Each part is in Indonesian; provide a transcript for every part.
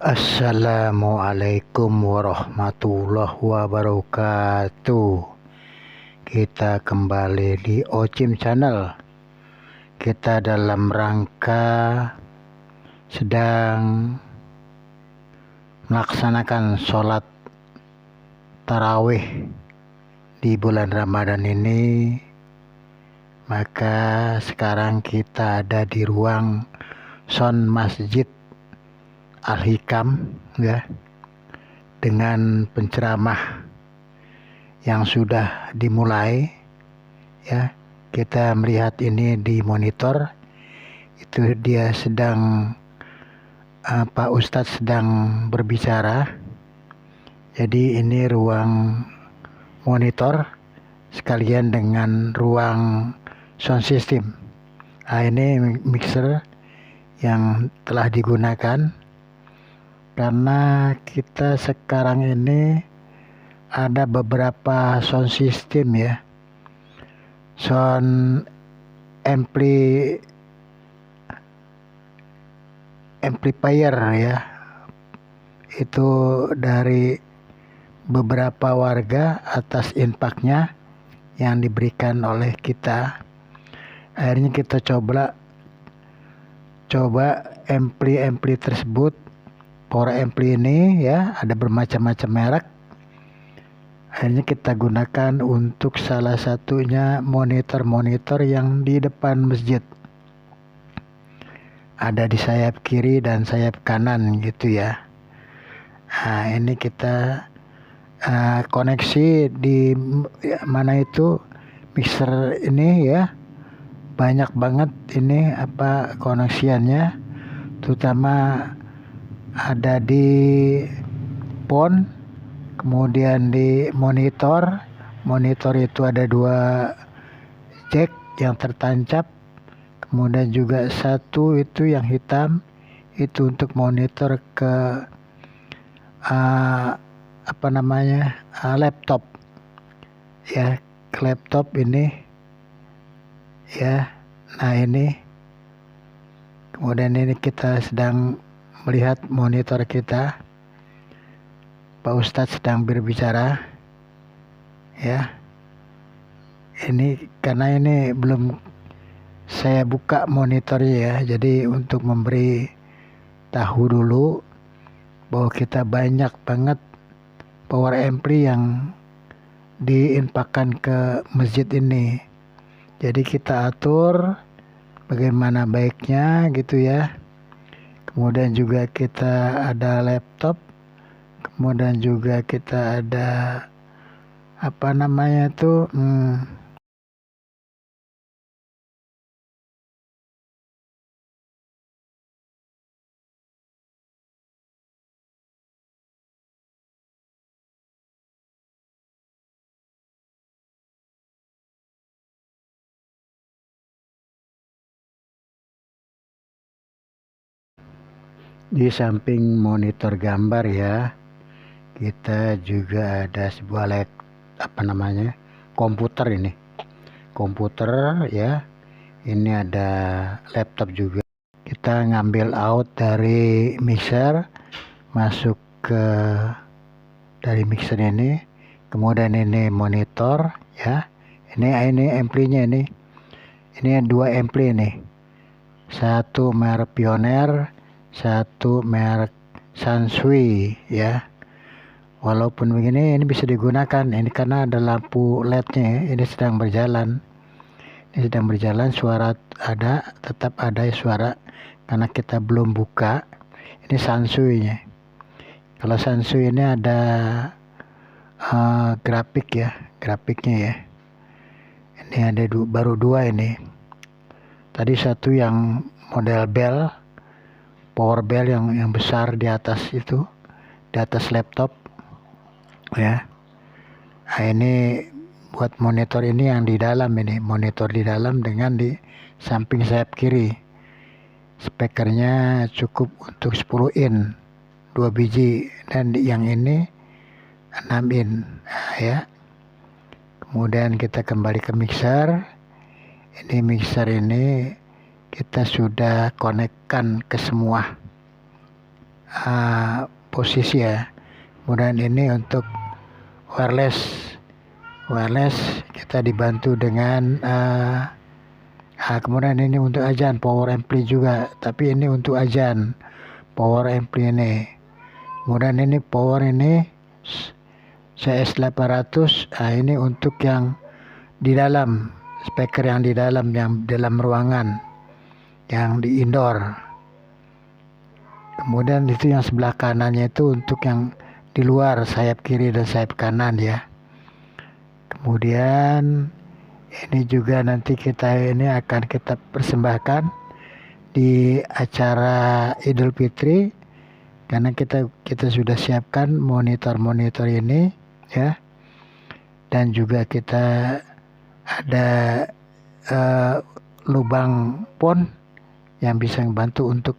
Assalamualaikum warahmatullahi wabarakatuh. Kita kembali di Ocim Channel. Kita dalam rangka sedang melaksanakan sholat tarawih di bulan Ramadan ini. Maka sekarang kita ada di ruang Son Masjid Al-Hikam ya, dengan penceramah yang sudah dimulai ya. Kita melihat ini di monitor, itu dia sedang Pak Ustadz sedang berbicara. Jadi ini ruang monitor sekalian dengan ruang sound system. Ini mixer yang telah digunakan karena kita sekarang ini ada beberapa sound system ya, sound amplifier ya, itu dari beberapa warga atas infaknya yang diberikan oleh kita. Akhirnya kita coba ampli tersebut. Power ampli ini ya ada bermacam-macam merek. Akhirnya kita gunakan untuk salah satunya monitor yang di depan masjid. Ada di sayap kiri dan sayap kanan gitu ya. Nah, ini kita koneksi di mana itu mixer ini ya. Banyak banget ini koneksiannya, terutama ada di phone, kemudian di monitor itu ada 2 jack yang tertancap, kemudian juga satu itu yang hitam itu untuk monitor ke laptop ya, ke laptop ini ya. Nah ini kemudian ini kita sedang melihat monitor kita, Pak Ustadz sedang berbicara ya. Ini karena ini belum saya buka monitornya ya, jadi untuk memberi tahu dulu bahwa kita banyak banget power ampli yang diinfakkan ke masjid ini. Jadi kita atur bagaimana baiknya gitu ya. Kemudian juga kita ada laptop, kemudian juga kita ada di samping monitor gambar ya, kita juga ada sebuah komputer ini. Komputer ya. Ini ada laptop juga. Kita ngambil out dari mixer, masuk ke dari mixer ini. Kemudian ini monitor ya. Ini amplinya ini. Ini 2 ampli ini. Satu merek Pioneer, satu merek Sansui ya. Walaupun begini ini bisa digunakan ini karena ada lampu LED-nya ya. Ini sedang berjalan. Suara ada, tetap ada suara karena kita belum buka. Ini Sansui-nya. Kalau Sansui ini ada grafiknya ya. Ini ada baru 2 ini. Tadi satu yang model bell, power bell yang besar di atas itu, di atas laptop ya. Nah, ini buat monitor ini yang di dalam ini, monitor di dalam dengan di samping sayap kiri. Speakernya cukup untuk 10 in, 2 biji, dan yang ini 6 in ya. Kemudian kita kembali ke mixer. Ini mixer ini kita sudah konekkan ke semua posisi ya. Kemudian ini untuk wireless kita dibantu dengan kemudian ini untuk azan power ampli juga, tapi ini untuk azan power ampli ini. Kemudian ini power ini CS800, ini untuk yang di dalam, speaker yang di dalam ruangan, yang di indoor. Kemudian itu yang sebelah kanannya itu untuk yang di luar, sayap kiri dan sayap kanan ya. Kemudian ini juga nanti ini akan kita persembahkan di acara Idul Fitri, karena kita sudah siapkan monitor ini ya, dan juga kita ada lubang pon yang bisa membantu untuk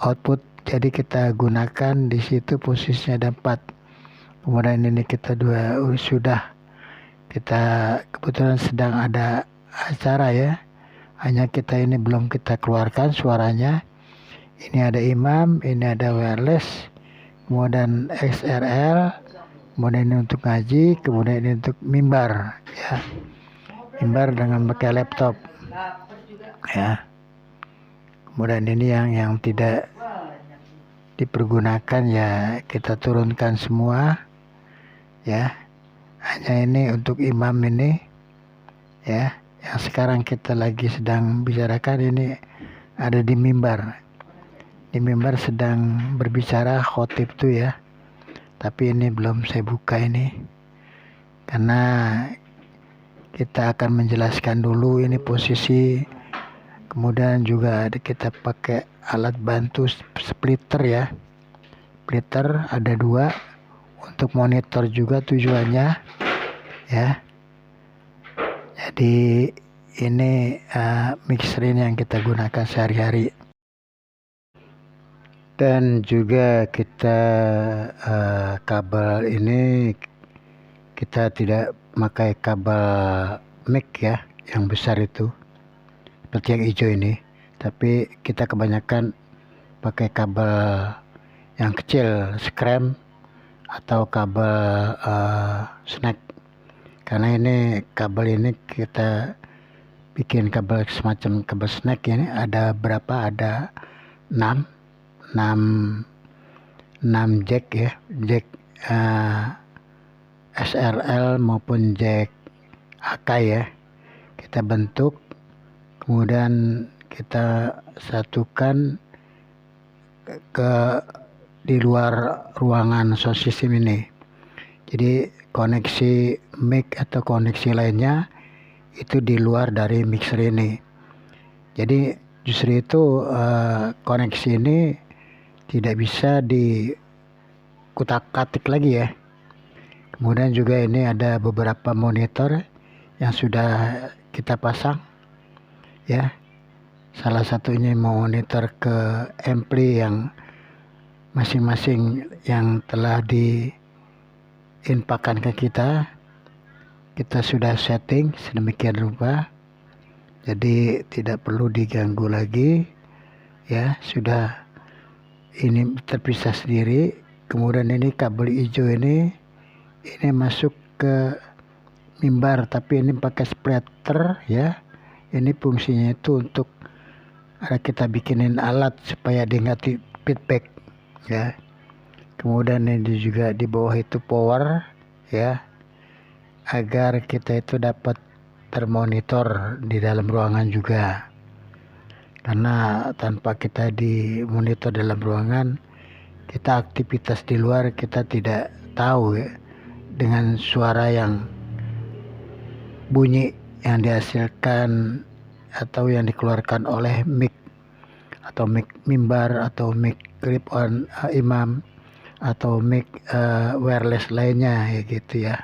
output. Jadi kita gunakan di situ, posisinya ada 4. Kemudian ini kita sudah kita kebetulan sedang ada acara ya, hanya kita ini belum kita keluarkan suaranya. Ini ada imam, ini ada wireless, kemudian XRL, kemudian ini untuk ngaji, kemudian ini untuk mimbar ya, mimbar dengan pakai laptop ya. Kemudian ini yang tidak dipergunakan ya kita turunkan semua ya. Hanya ini untuk imam ini ya, yang sekarang kita lagi sedang bicarakan ini ada di mimbar. Di mimbar sedang berbicara khotib tuh ya, tapi ini belum saya buka ini, karena kita akan menjelaskan dulu ini posisi. Kemudian juga kita pakai alat bantu splitter ya, splitter ada 2 untuk monitor juga tujuannya ya. Jadi ini mixer ini yang kita gunakan sehari-hari. Dan juga kita kabel ini kita tidak pakai kabel mic ya, yang besar itu seperti yang hijau ini, tapi kita kebanyakan pakai kabel yang kecil, scram atau kabel snack. Karena ini kabel ini kita bikin kabel semacam kabel snack ini, ada berapa, ada 6 jack ya, jack SRL maupun jack AK ya, kita bentuk, kemudian kita satukan di luar ruangan sound system ini. Jadi koneksi mic atau koneksi lainnya itu di luar dari mixer ini. Jadi justru itu koneksi ini tidak bisa dikutak-katik lagi ya. Kemudian juga ini ada beberapa monitor yang sudah kita pasang ya. Salah satunya monitor ke ampli yang masing-masing yang telah diinfakkan ke kita sudah setting sedemikian rupa, jadi tidak perlu diganggu lagi ya, sudah ini terpisah sendiri. Kemudian ini kabel hijau ini masuk ke mimbar, tapi ini pakai splitter ya. Ini fungsinya itu untuk kita bikinin alat supaya dia nggak feedback ya. Kemudian ini juga di bawah itu power ya, agar kita itu dapat termonitor di dalam ruangan juga. Karena tanpa kita di monitor dalam ruangan, kita aktivitas di luar kita tidak tahu ya, dengan suara yang bunyi yang dihasilkan atau yang dikeluarkan oleh mic atau mic mimbar atau mic clip on imam atau mic wireless lainnya ya gitu ya.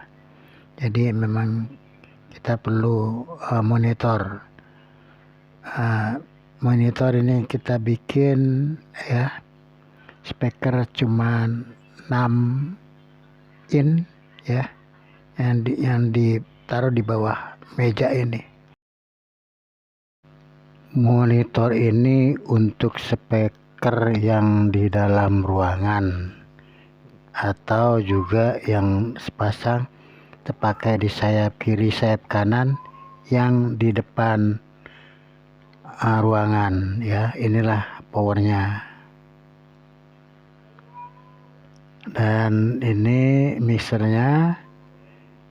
Jadi memang kita perlu monitor. Monitor ini kita bikin ya, speaker cuman 6 in ya, yang ditaruh di bawah meja ini. Monitor ini untuk spek masker yang di dalam ruangan atau juga yang sepasang terpakai di sayap kiri, sayap kanan yang di depan ruangan ya. Inilah powernya. Dan ini mixernya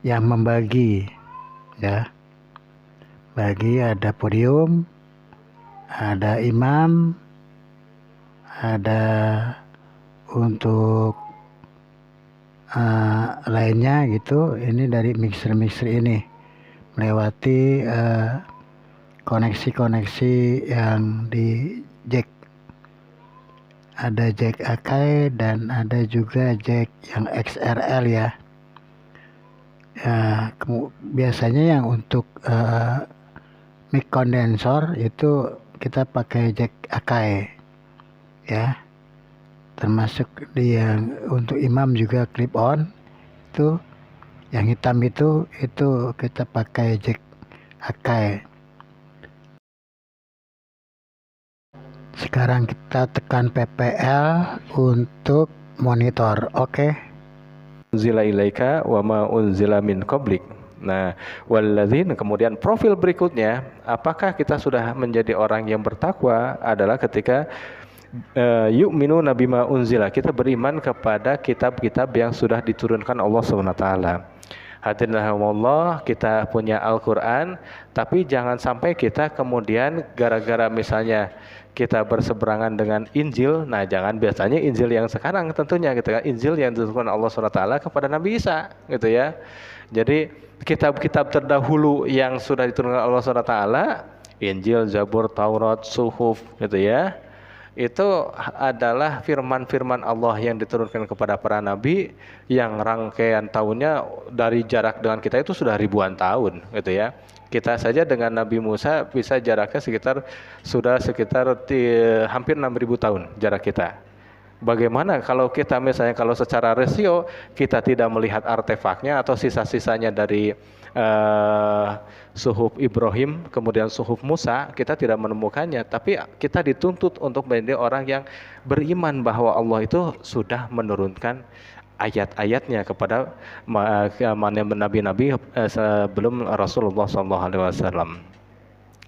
yang membagi ya. Bagi ada podium, ada imam, ada untuk lainnya gitu. Ini dari mixer ini melewati koneksi-koneksi yang di jack. Ada jack Akai dan ada juga jack yang XRL ya. Biasanya yang untuk mic kondensor itu kita pakai jack Akai ya. Termasuk yang untuk imam juga clip on itu yang hitam itu kita pakai jack Akai. Sekarang kita tekan PPL untuk monitor. Oke. Unzila ilaika wa ma unzila min qablik. Nah, walladzin, kemudian profil berikutnya, apakah kita sudah menjadi orang yang bertakwa adalah ketika yu'minuna bima unzila, kita beriman kepada kitab-kitab yang sudah diturunkan Allah SWT. Hadirin rahimakumullah, kita punya Al-Quran, tapi jangan sampai kita kemudian gara-gara misalnya kita berseberangan dengan Injil. Nah, jangan, biasanya Injil yang sekarang tentunya gitu kan, Injil yang diturunkan Allah SWT kepada Nabi Isa gitu ya. Jadi kitab-kitab terdahulu yang sudah diturunkan Allah SWT, Injil, Zabur, Taurat, Suhuf gitu ya, itu adalah firman-firman Allah yang diturunkan kepada para nabi yang rangkaian tahunnya dari jarak dengan kita itu sudah ribuan tahun gitu ya. Kita saja dengan Nabi Musa bisa jaraknya sekitar hampir 6.000 tahun jarak kita. Bagaimana kalau kita misalnya kalau secara rasio kita tidak melihat artefaknya atau sisa-sisanya dari suhuf Ibrahim kemudian suhuf Musa, kita tidak menemukannya, tapi kita dituntut untuk menjadi orang yang beriman bahwa Allah itu sudah menurunkan ayat-ayatnya kepada nabi-nabi sebelum Rasulullah SAW.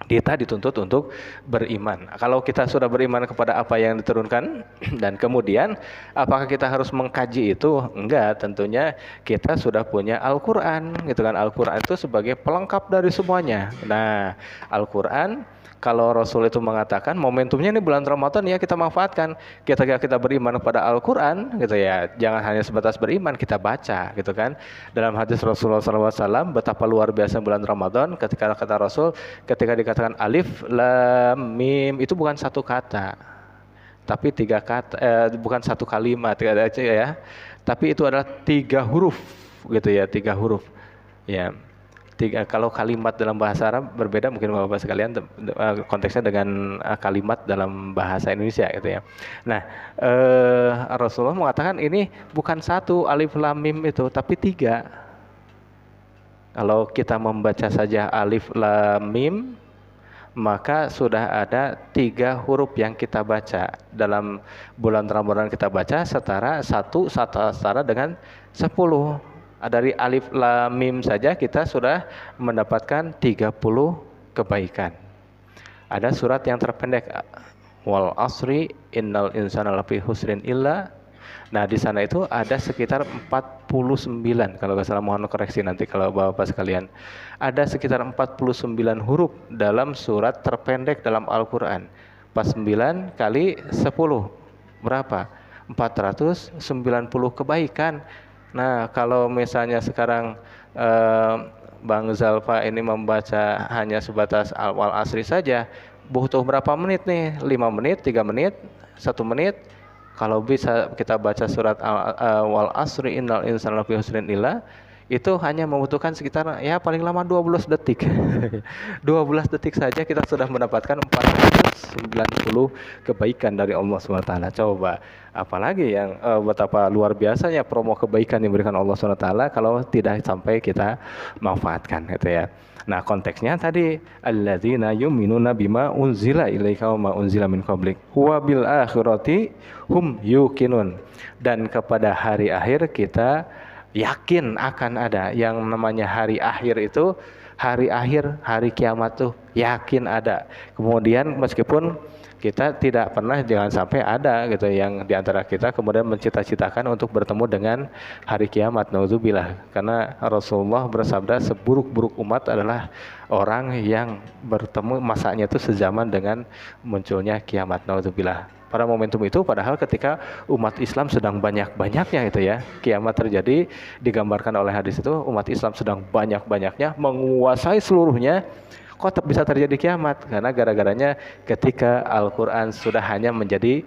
Kita dituntut untuk beriman. Kalau kita sudah beriman kepada apa yang diturunkan dan kemudian apakah kita harus mengkaji itu? Enggak, tentunya kita sudah punya Al-Quran gitu kan. Al-Quran itu sebagai pelengkap dari semuanya. Nah, Al-Quran, kalau Rasul itu mengatakan momentumnya ini bulan Ramadan ya, kita manfaatkan. Kita beriman kepada Al-Quran gitu ya, jangan hanya sebatas beriman, kita baca gitu kan. Dalam hadis Rasulullah SAW, betapa luar biasa bulan Ramadan ketika kata Rasul, ketika dikatakan alif lam mim, itu bukan satu kata, tapi tiga kata, bukan satu kalimat ya, tapi itu adalah 3 huruf gitu ya, 3 huruf ya. Kalau kalimat dalam bahasa Arab berbeda mungkin Bapak sekalian konteksnya dengan kalimat dalam bahasa Indonesia gitu ya. Nah, Rasulullah mengatakan ini bukan satu alif lam mim itu, tapi 3. Kalau kita membaca saja alif lam mim, maka sudah ada 3 huruf yang kita baca dalam bulan Ramadan. Kita baca setara dengan 10. Dari alif lam mim saja kita sudah mendapatkan 30 kebaikan. Ada surat yang terpendek, wal asri innal insana lafi husrin illa. Nah, di sana itu ada sekitar 49, kalau nggak salah, mohon koreksi nanti kalau Bapak sekalian. Ada sekitar 49 huruf dalam surat terpendek dalam Al-Qur'an. 49 kali 10 berapa? 490 kebaikan. Nah, kalau misalnya sekarang Bang Zalfa ini membaca hanya sebatas wal asri saja, butuh berapa menit nih? 5 menit, 3 menit, 1 menit. Kalau bisa kita baca surat wal asri innal insana lafi husrin illa, itu hanya membutuhkan sekitar ya paling lama 12 detik. 12 detik saja kita sudah mendapatkan 490 kebaikan dari Allah SWT. Coba, apalagi yang betapa luar biasanya promo kebaikan yang diberikan Allah SWT kalau tidak sampai kita manfaatkan gitu ya. Nah, konteksnya tadi alladzina yu'minuna bima unzila ilaika wa ma unzila min qablik wa bil akhirati hum yuqinun. Dan kepada hari akhir kita yakin akan ada. Yang namanya hari akhir itu, hari akhir, hari kiamat tuh yakin ada. Kemudian meskipun kita tidak pernah, jangan sampai ada gitu yang diantara kita kemudian mencita-citakan untuk bertemu dengan hari kiamat, naudzubillah. Karena Rasulullah bersabda seburuk-buruk umat adalah orang yang bertemu masanya itu sezaman dengan munculnya kiamat, naudzubillah. Pada momentum itu padahal ketika umat Islam sedang banyak-banyaknya itu ya, kiamat terjadi, digambarkan oleh hadis itu umat Islam sedang banyak-banyaknya menguasai seluruhnya. Kok bisa terjadi kiamat? Karena gara-garanya ketika Al-Quran sudah hanya menjadi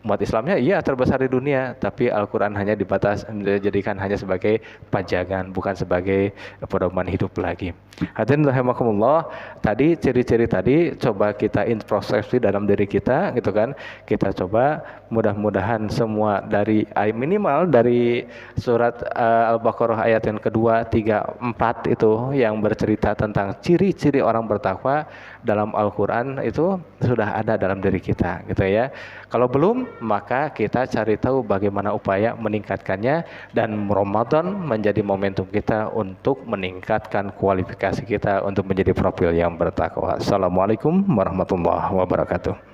umat Islamnya iya terbesar di dunia, tapi Al-Quran hanya dijadikan hanya sebagai pajangan, bukan sebagai pedoman hidup lagi. Hadirin rahimakumullah, tadi ciri-ciri tadi coba kita introspeksi dalam diri kita gitu kan. Kita coba mudah-mudahan semua dari minimal dari surat Al-Baqarah ayat yang kedua, 3, 4 itu yang bercerita tentang ciri-ciri orang bertakwa dalam Al-Quran itu sudah ada dalam diri kita gitu ya. Kalau belum, maka kita cari tahu bagaimana upaya meningkatkannya, dan Ramadan menjadi momentum kita untuk meningkatkan kualifikasi kita untuk menjadi profil yang bertakwa. Assalamualaikum warahmatullahi wabarakatuh.